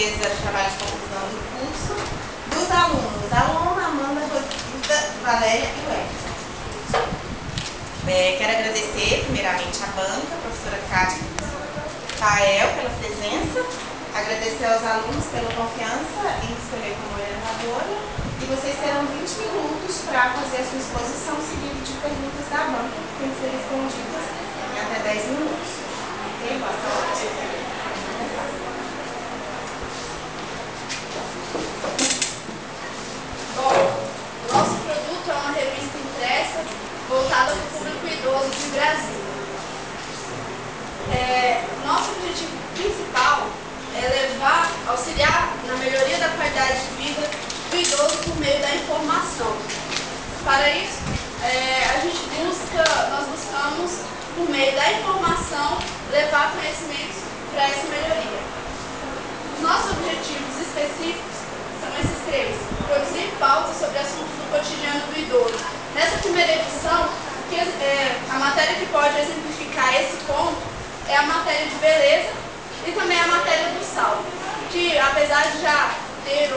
vocês o trabalho de conclusão do curso. Dos alunos, a Luana, Amanda, Rodrigo, Valéria e o Edson. Quero agradecer primeiramente à banca, a professora Cátia Tael, pela presença, agradecer aos alunos pela confiança em escolher como orientadora, e vocês terão 20 minutos para fazer a sua exposição seguida de perguntas da banca, que tem que ser respondidas em até 10 minutos. Ok? Boa tarde. Bom, nosso produto é uma revista impressa voltada para o público idoso de Brasília. Nosso objetivo principal é auxiliar na melhoria da qualidade de vida do idoso por meio da informação. Para isso, nós buscamos, por meio da informação, levar conhecimentos para essa melhoria. Os nossos objetivos específicos são esses três: produzir pautas sobre assuntos do cotidiano do idoso. Nessa primeira edição, a matéria que pode exemplificar esse ponto é a matéria de beleza e também a matéria do sal, que apesar de já ter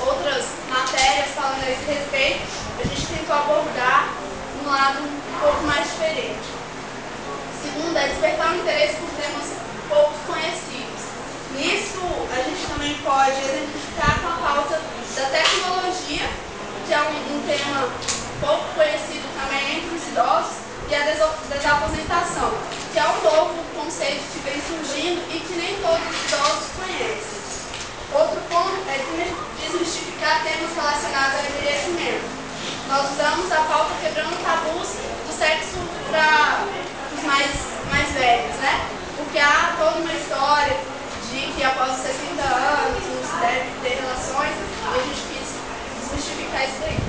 outras matérias falando a esse respeito, a gente tentou abordar um lado um pouco mais diferente. Segundo, é despertar o interesse por temas pouco conhecidos. Nisso, a gente também pode exemplificar com a pauta da tecnologia, que é um tema pouco conhecido também entre os idosos, e a desaposentação, que é um novo conceito que vem surgindo e que nem todos os idosos conhecem. Outro ponto é desmistificar temas relacionados ao envelhecimento. Nós usamos a pauta quebrando tabus do sexo para os mais velhos, né? Porque há toda uma história de que após os 60 anos não se deve ter relações, e a gente quis desmistificar isso daí.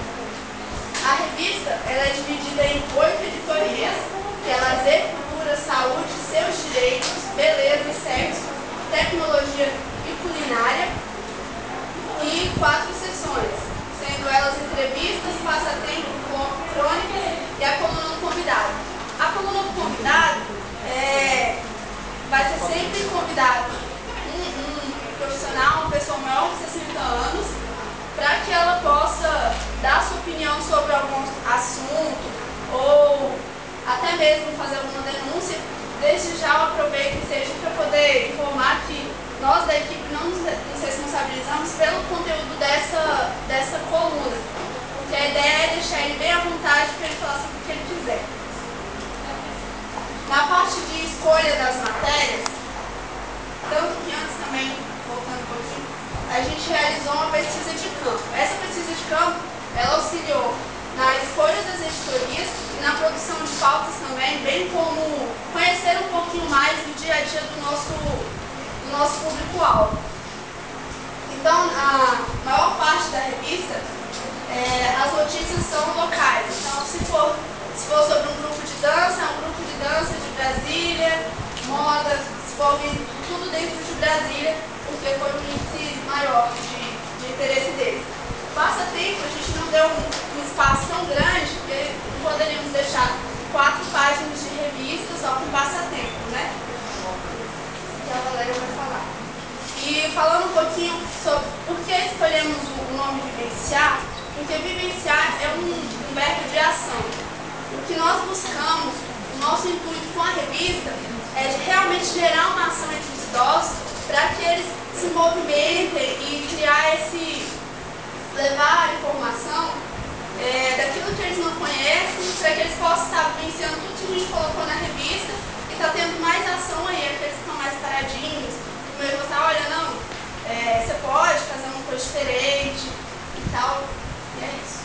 A revista ela é dividida em 8 editorias, que é lazer, cultura, saúde, seus direitos, beleza e sexo, tecnologia e culinária, e 4 sessões, sendo elas entrevistas, passatempo, crônicas e a coluna do convidado. A coluna do convidado vai ser sempre convidado um profissional, uma pessoa maior de 60 anos, para que ela possa dar sua opinião sobre algum assunto ou até mesmo fazer alguma denúncia. Desde já eu aproveito e seja para poder informar que nós da equipe não nos responsabilizamos pelo conteúdo dessa coluna, porque a ideia é deixar ele bem à vontade para ele falar sobre o que ele quiser. Na parte de escolha das matérias, tanto que antes também, voltando um pouquinho, a gente realizou uma pesquisa de campo. Essa pesquisa de campo, ela auxiliou na escolha das editorias e na produção de pautas também, bem como conhecer um pouquinho mais do dia a dia do nosso público-alvo. Então, a maior parte da revista, as notícias são locais. Então, se for sobre um grupo de dança, é um grupo de dança de Brasília, moda, se for tudo dentro de Brasília, porque foi um índice maior de interesse deles. Passatempo, a gente não deu um espaço tão grande, porque não poderíamos deixar 4 páginas de revista só com passatempo, né? Que a Valéria vai falar. E falando um pouquinho sobre por que escolhemos o nome Vivenciar, porque vivenciar é um verbo de ação. O que nós buscamos, o nosso intuito com a revista, é de realmente gerar uma ação entre os idosos para que eles se movimentem e levar a informação daquilo que eles não conhecem, para que eles possam estar vivenciando tudo que a gente colocou na revista e está tendo mais ação aí, aqueles que estão mais paradinhos, mesmo assim, olha, não, você pode fazer uma coisa diferente e tal, e é isso.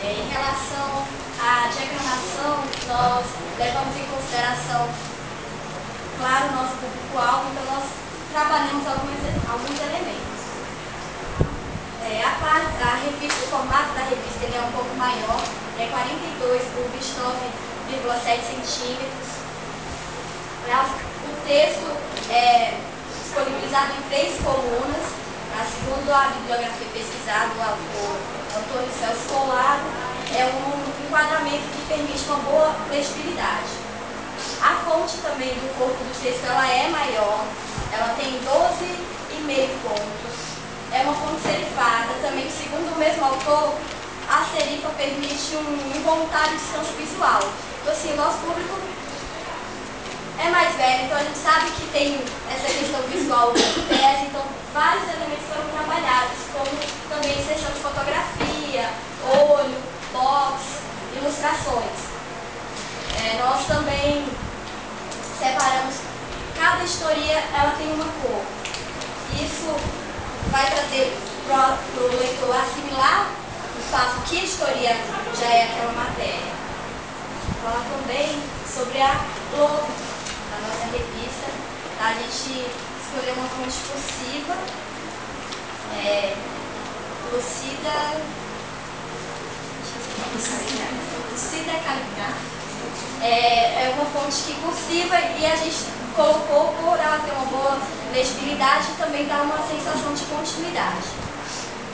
Em relação à diagramação, nós levamos em consideração, claro, o nosso público-alvo, então nós trabalhamos alguns elementos. A revista, o formato da revista ele é um pouco maior, é 42 por 29,7 centímetros. O texto é disponibilizado em 3 colunas. Segundo a bibliografia pesquisada do autor Antônio Celso Collado, é um enquadramento que permite uma boa legibilidade. A fonte também do corpo do texto ela é maior, ela tem 12,5 pontos, é uma fonte serifada, também segundo o mesmo autor, a serifa permite um involuntário descanso visual. Então assim, o nosso público é mais velho, então a gente sabe que tem essa questão visual do tese, então vários elementos foram trabalhados, como também inserção de fotografia, olho, box, ilustrações. Nós também separamos, cada historia ela tem uma cor. Isso vai trazer para o leitor assimilar o fato que a historia já é aquela matéria. Vou falar também sobre a logo da nossa revista. A gente escolheu uma fonte cursiva, Lucida Calignar. É uma fonte que cursiva e a gente colocou por ela ter uma boa legibilidade e também dá uma sensação de continuidade.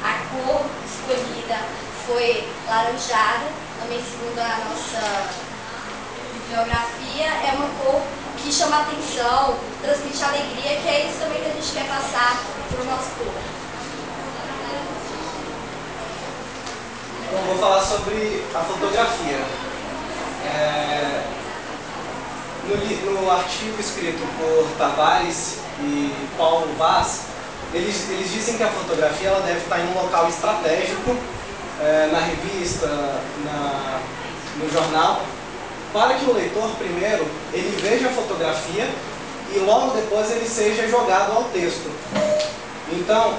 A cor escolhida foi laranjada, também segundo a nossa bibliografia, é uma cor que chama atenção, transmite alegria, que é isso também que a gente quer passar para o nosso público. Bom, vou falar sobre a fotografia. No artigo escrito por Tavares e Paulo Vaz, eles dizem que a fotografia ela deve estar em um local estratégico, na revista, no jornal, para que o leitor primeiro ele veja a fotografia e logo depois ele seja jogado ao texto. Então,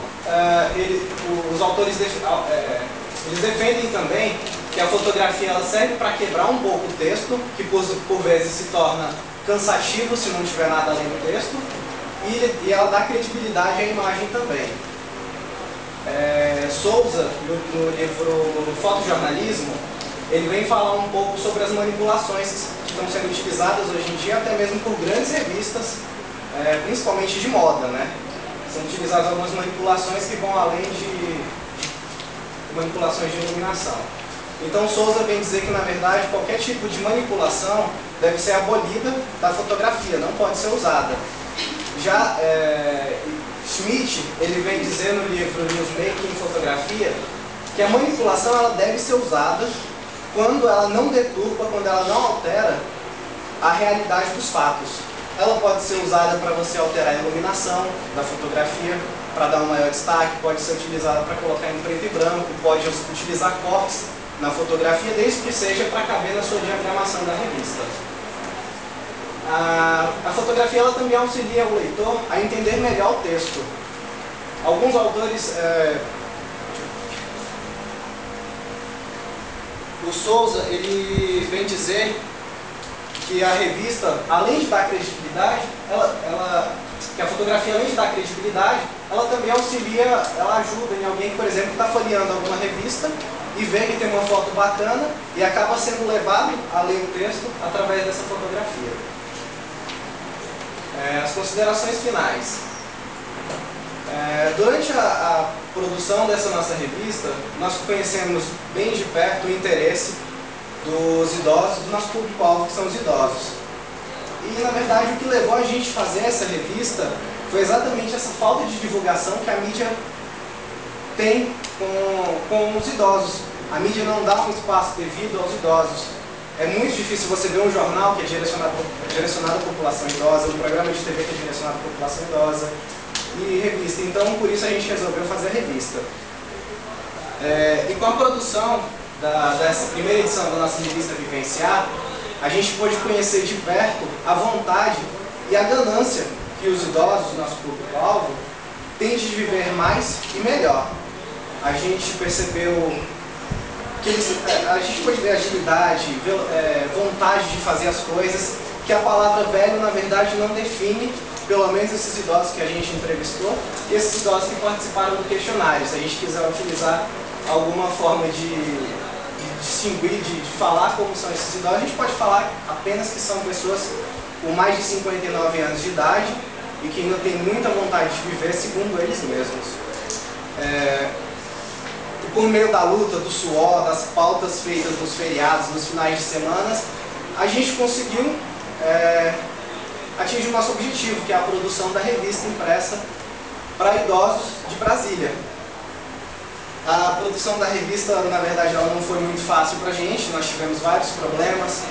os autores eles defendem também que a fotografia ela serve para quebrar um pouco o texto, que por vezes se torna cansativo se não tiver nada além do texto, e ela dá credibilidade à imagem também. Souza, no livro Fotojornalismo, ele vem falar um pouco sobre as manipulações que estão sendo utilizadas hoje em dia, até mesmo por grandes revistas, principalmente de moda, né? São utilizadas algumas manipulações que vão além de manipulações de iluminação. Então Souza vem dizer que, na verdade, qualquer tipo de manipulação deve ser abolida da fotografia, não pode ser usada. Já Schmidt, ele vem dizer no livro Newsmaking em Fotografia, que a manipulação ela deve ser usada quando ela não deturpa, quando ela não altera a realidade dos fatos. Ela pode ser usada para você alterar a iluminação da fotografia, para dar um maior destaque, pode ser utilizada para colocar em preto e branco, pode utilizar cortes na fotografia, desde que seja para caber na sua diagramação da revista. A fotografia ela também auxilia o leitor a entender melhor o texto. Alguns autores... O Souza ele vem dizer que a revista, além de dar credibilidade, que a fotografia, além de dar credibilidade, ela também auxilia, ela ajuda em alguém que, por exemplo, está folheando alguma revista e vê que tem uma foto bacana e acaba sendo levado a ler o texto através dessa fotografia. As considerações finais. Durante a produção dessa nossa revista, nós conhecemos bem de perto o interesse dos idosos, do nosso público-alvo, que são os idosos. E, na verdade, o que levou a gente a fazer essa revista foi exatamente essa falta de divulgação que a mídia tem com os idosos. A mídia não dá um espaço devido aos idosos. É muito difícil você ver um jornal que é direcionado à população idosa, um programa de TV que é direcionado à população idosa, e revista. Então, por isso a gente resolveu fazer a revista. E com a produção dessa primeira edição da nossa revista Vivenciar, a gente pôde conhecer de perto a vontade e a ganância que os idosos, nosso público-alvo, têm de viver mais e melhor. A gente percebeu que a gente pôde ver agilidade, vontade de fazer as coisas, que a palavra velho, na verdade, não define, pelo menos esses idosos que a gente entrevistou, e esses idosos que participaram do questionário. Se a gente quiser utilizar alguma forma de distinguir, de falar como são esses idosos, a gente pode falar apenas que são pessoas com mais de 59 anos de idade e que ainda têm muita vontade de viver, segundo eles mesmos. Por meio da luta, do suor, das pautas feitas nos feriados, nos finais de semana, a gente conseguiu atinge o nosso objetivo, que é a produção da revista impressa para idosos de Brasília. A produção da revista, na verdade, ela não foi muito fácil para a gente, nós tivemos vários problemas.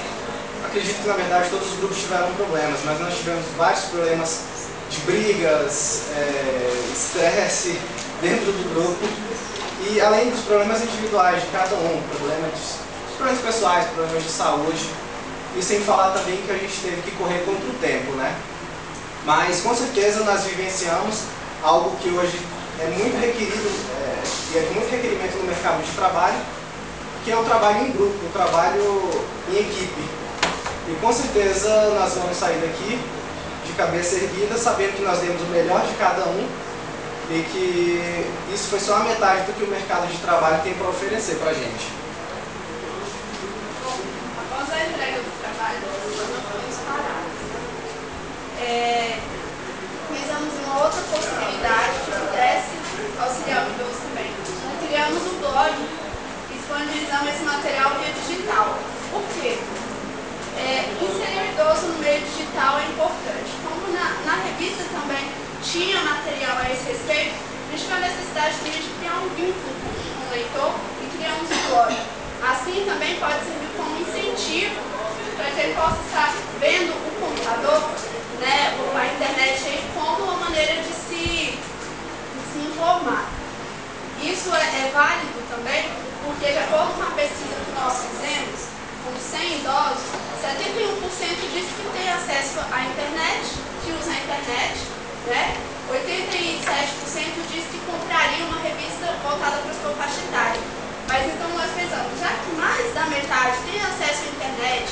Acredito que, na verdade, todos os grupos tiveram problemas, mas nós tivemos vários problemas de brigas, estresse dentro do grupo. E além dos problemas individuais de cada um, problemas pessoais, problemas de saúde, e sem falar também que a gente teve que correr contra o tempo, né? Mas com certeza nós vivenciamos algo que hoje é muito requerido, e é de muito requerimento no mercado de trabalho, que é o trabalho em grupo, o trabalho em equipe. E com certeza nós vamos sair daqui de cabeça erguida, sabendo que nós demos o melhor de cada um, e que isso foi só a metade do que o mercado de trabalho tem para oferecer para a gente. Após a entrega do trabalho, nós não fomos parados. Pensamos em uma outra possibilidade que pudesse auxiliar o idoso também. Criamos um blog e disponibilizamos esse material via digital. Por quê? Inserir o idoso no meio digital é importante. Como na revista também tinha material a esse respeito, a gente viu a necessidade de criar um vínculo com o leitor e criamos um blog. Assim também pode servir como incentivo para que ele possa estar vendo o computador, né, ou a internet aí, como uma maneira de se informar. Isso é válido também porque, de acordo com a pesquisa que nós fizemos, com 100 idosos, 71% diz que tem acesso à internet, que usa a internet, né? 87% diz que compraria uma revista voltada para a sua faixa etária. Mas então nós pensamos, já que mais da metade tem acesso à internet,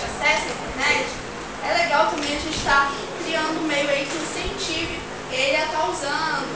é legal também a gente estar criando um meio aí que incentive ele a estar usando,